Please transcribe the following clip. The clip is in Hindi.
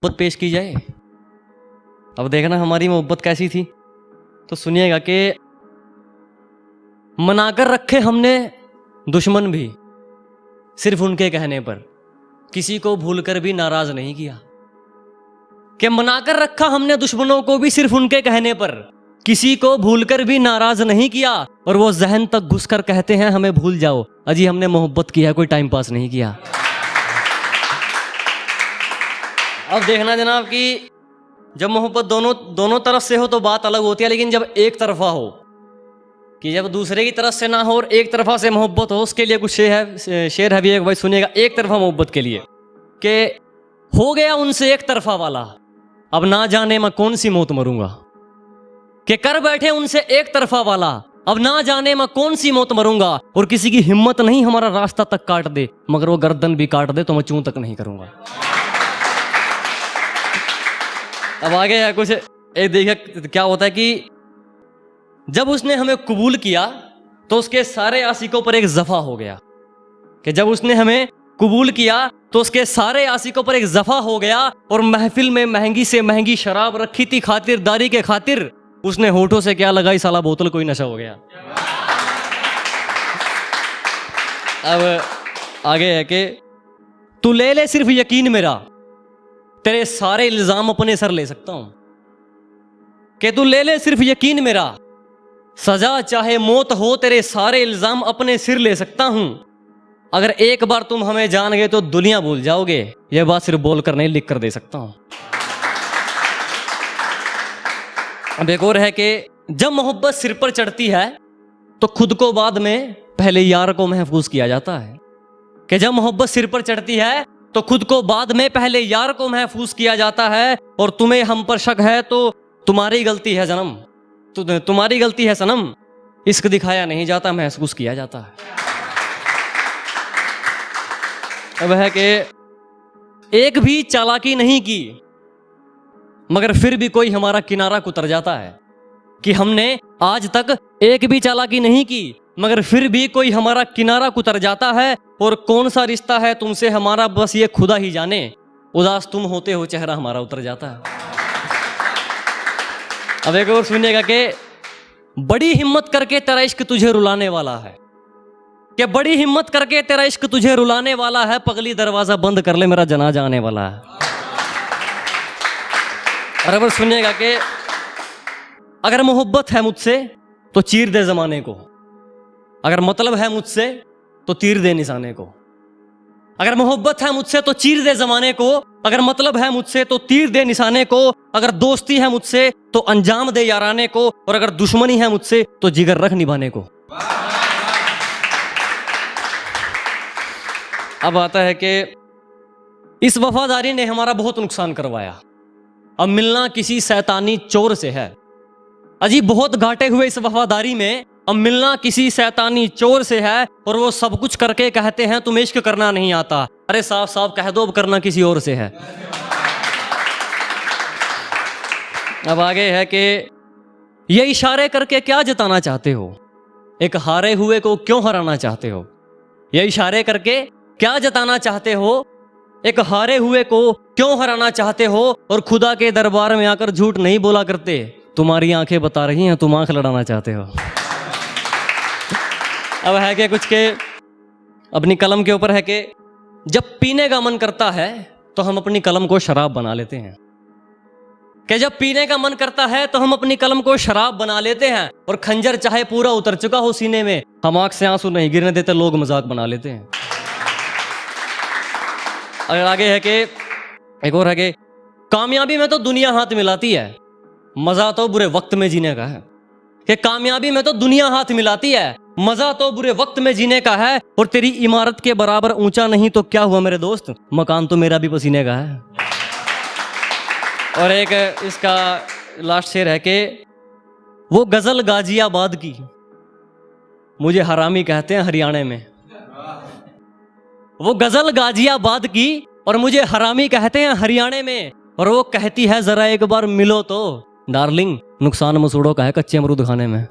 मोहब्बत पेश की जाए। अब देखना हमारी मोहब्बत कैसी थी। तो सुनिएगा कि मनाकर रखे हमने दुश्मन भी सिर्फ उनके कहने पर, किसी को भूलकर भी नाराज नहीं किया। कि मनाकर रखा हमने दुश्मनों को भी सिर्फ उनके कहने पर, किसी को भूलकर भी नाराज नहीं किया। और वो जहन तक घुसकर कहते हैं हमें भूल जाओ, अजी हमने मोहब्बत किया, कोई टाइम पास नहीं किया। अब देखना जनाब कि जब मोहब्बत दोनों तरफ से हो तो बात अलग होती है, लेकिन जब एक तरफा हो, कि जब दूसरे की तरफ से ना हो और एक तरफा से मोहब्बत हो, उसके लिए कुछ शेर है भी एक भाई सुनिएगा। एक तरफा मोहब्बत के लिए कि हो गया उनसे एक तरफा वाला, अब ना जाने मैं कौन सी मौत मरूंगा। कि कर बैठे उनसे एक तरफा वाला, अब ना जाने मैं कौन सी मौत मरूंगा। और किसी की हिम्मत नहीं हमारा रास्ता तक काट दे, मगर वो गर्दन भी काट दे तो मैं चूं तक नहीं करूंगा। अब आगे है कुछ एक देखिए क्या होता है कि जब उसने हमें कबूल किया तो उसके सारे आशिकों पर एक जफा हो गया। कि जब उसने हमें कबूल किया तो उसके सारे आशिकों पर एक जफा हो गया। और महफिल में महंगी से महंगी शराब रखी थी खातिरदारी के खातिर, उसने होठों से क्या लगाई साला बोतल कोई नशा हो गया। अब आगे है कि तू ले ले सिर्फ यकीन मेरा, तेरे सारे इल्जाम अपने सर ले सकता हूं। कि तू ले ले सिर्फ यकीन मेरा, सजा चाहे मौत हो तेरे सारे इल्जाम अपने सिर ले सकता हूं। अगर एक बार तुम हमें जान गए तो दुनिया भूल जाओगे, यह बात सिर्फ बोलकर नहीं लिख कर दे सकता हूं। अब एक और है कि जब मोहब्बत सिर पर चढ़ती है तो खुद को बाद में पहले यार को महफूज किया जाता है। कि जब मोहब्बत सिर पर चढ़ती है तो खुद को बाद में पहले यार को महफूज किया जाता है। और तुम्हें हम पर शक है तो तुम्हारी गलती है जन्म, तुम्हारी गलती है सनम, इश्क दिखाया नहीं जाता महसूस किया जाता है। अब है कि एक भी चालाकी नहीं की मगर फिर भी कोई हमारा किनारा कुतर जाता है। कि हमने आज तक एक भी चालाकी नहीं की मगर फिर भी कोई हमारा किनारा कुतर जाता है। और कौन सा रिश्ता है तुमसे हमारा बस ये खुदा ही जाने, उदास तुम होते हो चेहरा हमारा उतर जाता है। अब एक और सुनिएगा कि बड़ी हिम्मत करके तेरा इश्क तुझे रुलाने वाला है। कि बड़ी हिम्मत करके तेरा इश्क तुझे रुलाने वाला है, पगली दरवाजा बंद कर ले मेरा जनाजा आने वाला है। और अब सुनिएगा कि अगर मोहब्बत है मुझसे तो चीर दे जमाने को, अगर मतलब है मुझसे तो तीर दे निशाने को। अगर मोहब्बत है मुझसे तो चीर दे जमाने को, अगर मतलब है मुझसे तो तीर दे निशाने को। अगर दोस्ती है मुझसे तो अंजाम दे याराने को, और अगर दुश्मनी है मुझसे तो जिगर रख निभाने को। अब आता है कि इस वफादारी ने हमारा बहुत नुकसान करवाया, अब मिलना किसी शैतानी चोर से है। अजी बहुत घाटे हुए इस वफादारी में, अब मिलना किसी शैतानी चोर से है। और वो सब कुछ करके कहते हैं तुम्हें इश्क करना नहीं आता। अरे साफ साफ कह दो अब करना किसी और से है। अब आगे है कि ये इशारे करके क्या जताना चाहते हो, एक हारे हुए को क्यों हराना चाहते हो। ये इशारे करके क्या जताना चाहते हो, एक हारे हुए को क्यों हराना चाहते हो। और खुदा के दरबार में आकर झूठ नहीं बोला करते, तुम्हारी आंखें बता रही हैं तुम आंख लड़ाना चाहते हो। अब है कि कुछ के अपनी कलम के ऊपर है कि जब पीने का मन करता है तो हम अपनी कलम को शराब बना लेते हैं। कि जब पीने का मन करता है तो हम अपनी कलम को शराब बना लेते हैं। और खंजर चाहे पूरा उतर चुका हो सीने में, हम आंख से आंसू नहीं गिरने देते, लोग मजाक बना लेते हैं। अगर आगे है कि एक और है कि कामयाबी में तो दुनिया हाथ मिलाती है, मजा तो बुरे वक्त में जीने का है। कि कामयाबी में तो दुनिया हाथ मिलाती है, मजा तो बुरे वक्त में जीने का है। और तेरी इमारत के बराबर ऊंचा नहीं तो क्या हुआ मेरे दोस्त, मकान तो मेरा भी पसीने का है। और एक इसका लास्ट शेर है कि वो गजल गाजियाबाद की, मुझे हरामी कहते हैं हरियाणा में। वो गजल गाजियाबाद की और मुझे हरामी कहते हैं हरियाणा में। और वो कहती है जरा एक बार मिलो तो डार्लिंग, नुकसान मसूड़ों का है कच्चे अमरूद खाने में।